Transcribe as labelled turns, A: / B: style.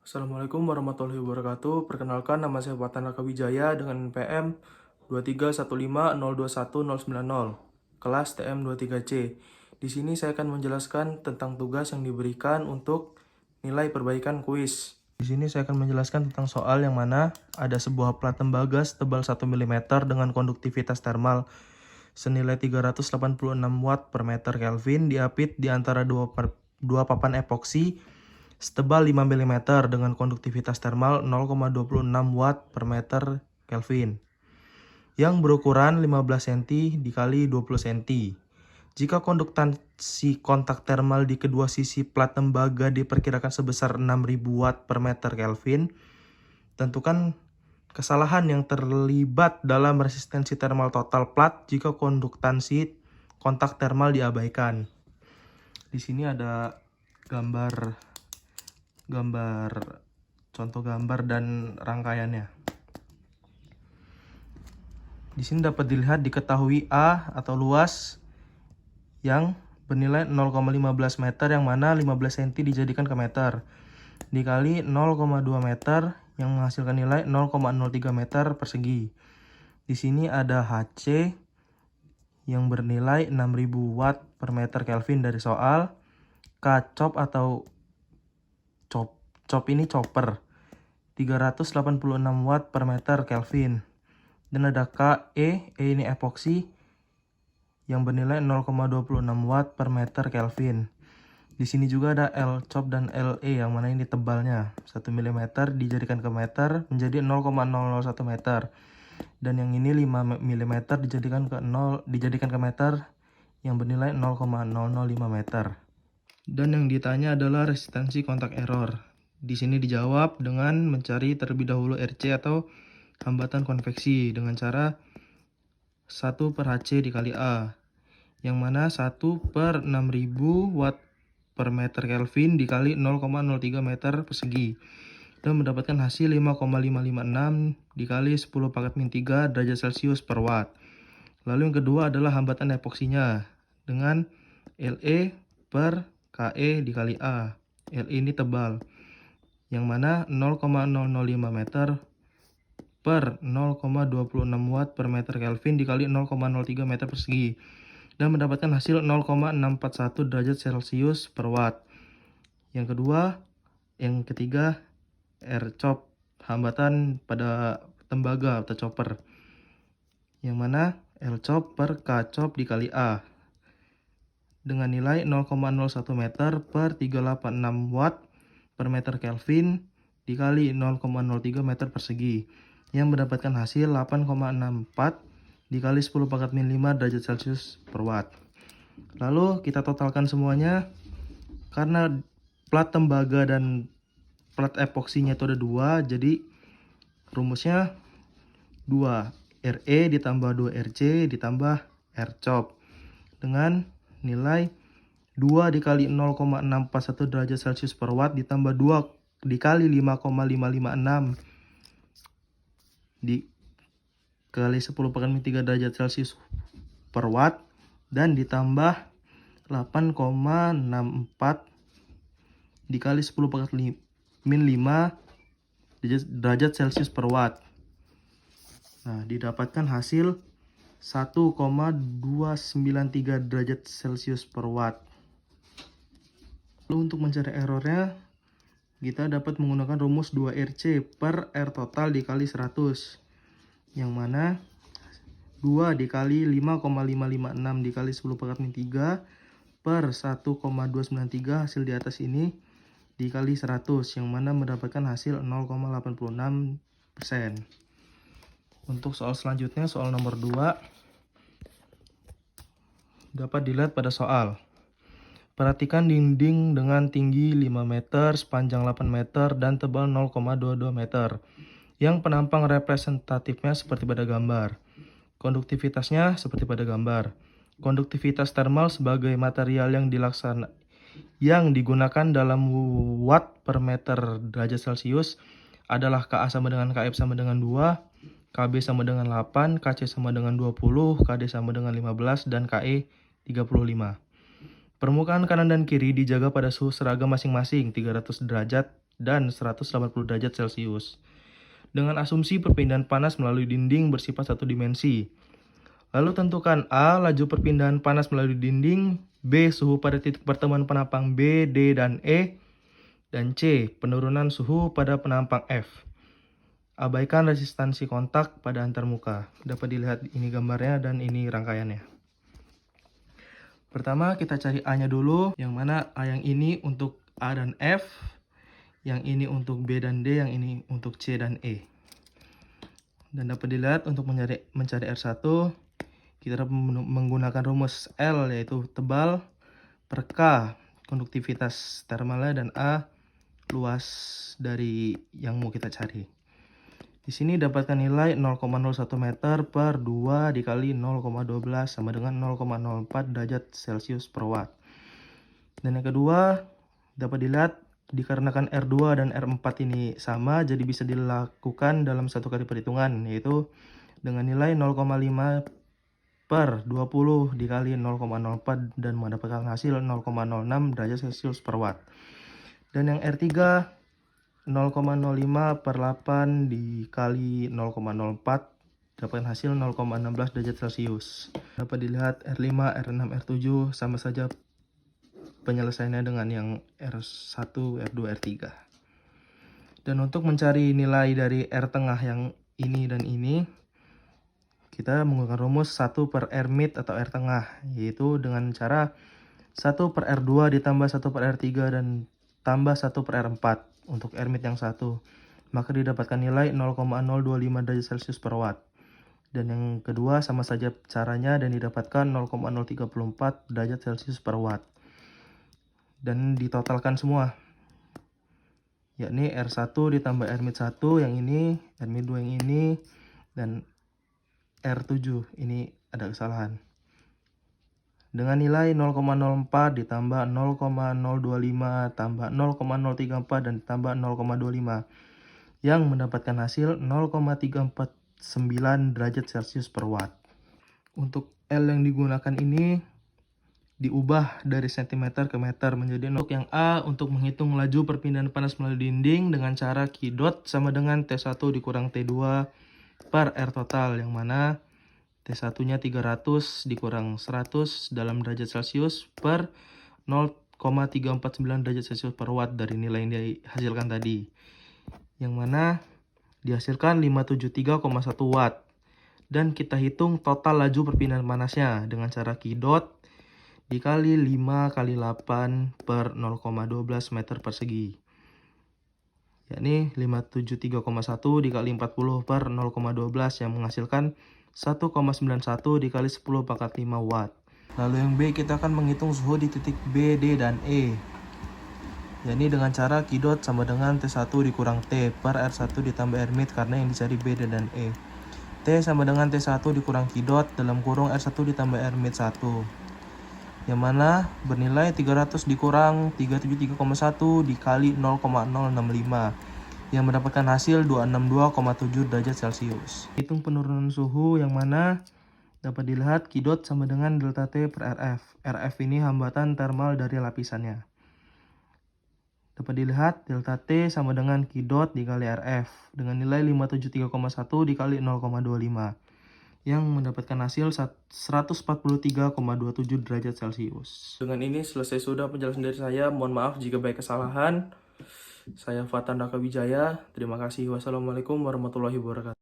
A: Assalamualaikum warahmatullahi wabarakatuh. Perkenalkan, nama saya Fatan Raka Wijaya dengan NPM 231502190, kelas TM23C. Di sini saya akan menjelaskan tentang tugas yang diberikan untuk nilai perbaikan kuis. Di sini saya akan menjelaskan tentang soal yang mana ada sebuah plat tembaga setebal 1 mm dengan konduktivitas termal senilai 386 watt per meter Kelvin diapit di antara dua papan epoksi setebal 5 mm dengan konduktivitas termal 0,26 watt per meter Kelvin yang berukuran 15 cm dikali 20 cm. Jika konduktansi kontak termal di kedua sisi plat tembaga diperkirakan sebesar 6000 watt per meter Kelvin, tentukan kesalahan yang terlibat dalam resistensi termal total plat jika konduktansi kontak termal diabaikan. Di sini ada gambar contoh gambar dan rangkaiannya. Di sini dapat dilihat diketahui A atau luas yang bernilai 0,15 meter yang mana 15 cm dijadikan ke meter dikali 0,2 meter yang menghasilkan nilai 0,03 meter persegi. Di sini ada HC yang bernilai 6000 watt per meter Kelvin dari soal. Kcop atau cop ini chopper 386 watt per meter Kelvin. Dan ada KE, E ini epoksi yang bernilai 0,26 watt per meter Kelvin. Di sini juga ada L-chop dan LE yang mana ini tebalnya 1 mm dijadikan ke meter menjadi 0,001 meter. Dan yang ini 5 mm dijadikan ke meter yang bernilai 0,005 meter. Dan yang ditanya adalah resistansi kontak error. Di sini dijawab dengan mencari terlebih dahulu RC atau hambatan konveksi dengan cara 1 per HC dikali A. Yang mana 1 per 6000 watt per meter Kelvin dikali 0,03 meter persegi. Dan mendapatkan hasil 5,556 dikali 10 pangkat min 3 derajat Celcius per watt. Lalu yang kedua adalah hambatan epoksinya dengan LE per KE dikali A. LE ini tebal yang mana 0,005 meter per 0,26 watt per meter Kelvin dikali 0,03 meter persegi dan mendapatkan hasil 0,641 derajat Celcius per watt. Yang ketiga R-chop, hambatan pada tembaga atau chopper, yang mana L-chop per K-chop dikali A dengan nilai 0,01 meter per 386 watt per meter Kelvin dikali 0,03 meter persegi yang mendapatkan hasil 8,64 dikali 10 pangkat min 5 derajat Celcius per watt. Lalu kita totalkan semuanya. Karena plat tembaga dan plat epoksinya itu ada 2, jadi rumusnya 2 RE ditambah 2 RC ditambah R-chop dengan nilai 2 dikali 0,641 derajat Celcius per watt ditambah 2 dikali 5,556 dikali 10 pangkat min 3 derajat Celcius per watt dan ditambah 8,64 dikali 10 pangkat min 5 derajat Celcius per watt. Nah, didapatkan hasil 1,293 derajat Celcius per watt. Lalu untuk mencari errornya, kita dapat menggunakan rumus 2RC per R total dikali 100. Yang mana 2 dikali 5,556 dikali 10 pangkat min 3 per 1,293 hasil di atas ini dikali 100, yang mana mendapatkan hasil 0,86%. Untuk soal selanjutnya, soal nomor 2, dapat dilihat pada soal. Perhatikan dinding dengan tinggi 5 meter, sepanjang 8 meter, dan tebal 0,22 meter. Yang penampang representatifnya seperti pada gambar. Konduktivitasnya seperti pada gambar. Konduktivitas termal sebagai material yang digunakan dalam watt per meter derajat Celcius adalah Ka sama dengan Kf sama dengan 2, Kb sama dengan 8, Kc sama dengan 20, Kd sama dengan 15, dan Ke 35. Permukaan kanan dan kiri dijaga pada suhu seragam masing-masing 300 derajat dan 180 derajat Celcius. Dengan asumsi perpindahan panas melalui dinding bersifat satu dimensi. Lalu tentukan A. Laju perpindahan panas melalui dinding, B. Suhu pada titik pertemuan penampang B, D, dan E, dan C. Penurunan suhu pada penampang F. Abaikan resistansi kontak pada antarmuka. Dapat dilihat ini gambarnya dan ini rangkaiannya. Pertama kita cari A-nya dulu, yang mana A yang ini untuk A dan F, yang ini untuk B dan D, yang ini untuk C dan E. Dan dapat dilihat untuk mencari R1, kita dapat menggunakan rumus L, yaitu tebal, per K, konduktivitas termalnya, dan A, luas dari yang mau kita cari. Di sini dapatkan nilai 0,01 meter per 2 dikali 0,12 sama dengan 0,04 derajat Celcius per watt. Dan yang kedua, dapat dilihat dikarenakan R2 dan R4 ini sama, jadi bisa dilakukan dalam satu kali perhitungan, yaitu dengan nilai 0,5 per 20 dikali 0,04 dan mendapatkan hasil 0,06 derajat Celcius per watt. Dan yang R3 0,05 per 8 dikali 0,04 dapatkan hasil 0,16 derajat Celcius. Dapat dilihat R5, R6, R7 sama saja penyelesaiannya dengan yang R1, R2, R3. Dan untuk mencari nilai dari R tengah yang ini dan ini, kita menggunakan rumus 1 per R mid atau R tengah, yaitu dengan cara 1 per R2 ditambah 1 per R3 dan tambah 1 per R4 untuk R mid yang 1. Maka didapatkan nilai 0,025 derajat Celcius per watt. Dan yang kedua sama saja caranya dan didapatkan 0,034 derajat Celcius per watt. Dan ditotalkan semua, yakni R1 ditambah R mid 1 yang ini, R mid 2 yang ini, dan R7 ini ada kesalahan. Dengan nilai 0,04 ditambah 0,025 tambah 0,034 dan tambah 0,25 yang mendapatkan hasil 0,349 derajat Celcius per watt. Untuk L yang digunakan ini diubah dari cm ke meter menjadi untuk yang A untuk menghitung laju perpindahan panas melalui dinding dengan cara Q dot sama dengan T1 dikurang T2 per R total, yang mana T1-nya 300 dikurang 100 dalam derajat Celcius per 0,349 derajat Celcius per watt dari nilai yang dihasilkan tadi, yang mana dihasilkan 573,1 watt. Dan kita hitung total laju perpindahan panasnya dengan cara Q dot dikali 5 kali 8 per 0,12 meter persegi, yakni 573,1 dikali 40 per 0,12 yang menghasilkan 1,91 dikali 10 pangkat 5 watt. Lalu yang B, kita akan menghitung suhu di titik B, D, dan E, yakni dengan cara Q dot sama dengan T1 dikurang T per R1 ditambah R mid karena yang dicari B, D, dan E. T sama dengan T1 dikurang Q dot dalam kurung R1 ditambah R mid 1, yang mana bernilai 300 dikurang 373,1 dikali 0,065 yang mendapatkan hasil 262,7 derajat Celcius. Hitung penurunan suhu yang mana dapat dilihat Q dot sama dengan delta T per RF. RF ini hambatan termal dari lapisannya. Dapat dilihat delta T sama dengan Q dot dikali RF dengan nilai 573,1 dikali 0,25 yang mendapatkan hasil 143,27 derajat Celcius. Dengan ini selesai sudah penjelasan dari saya. Mohon maaf jika banyak kesalahan. Saya Fatan Daka Wijaya. Terima kasih. Wassalamualaikum warahmatullahi wabarakatuh.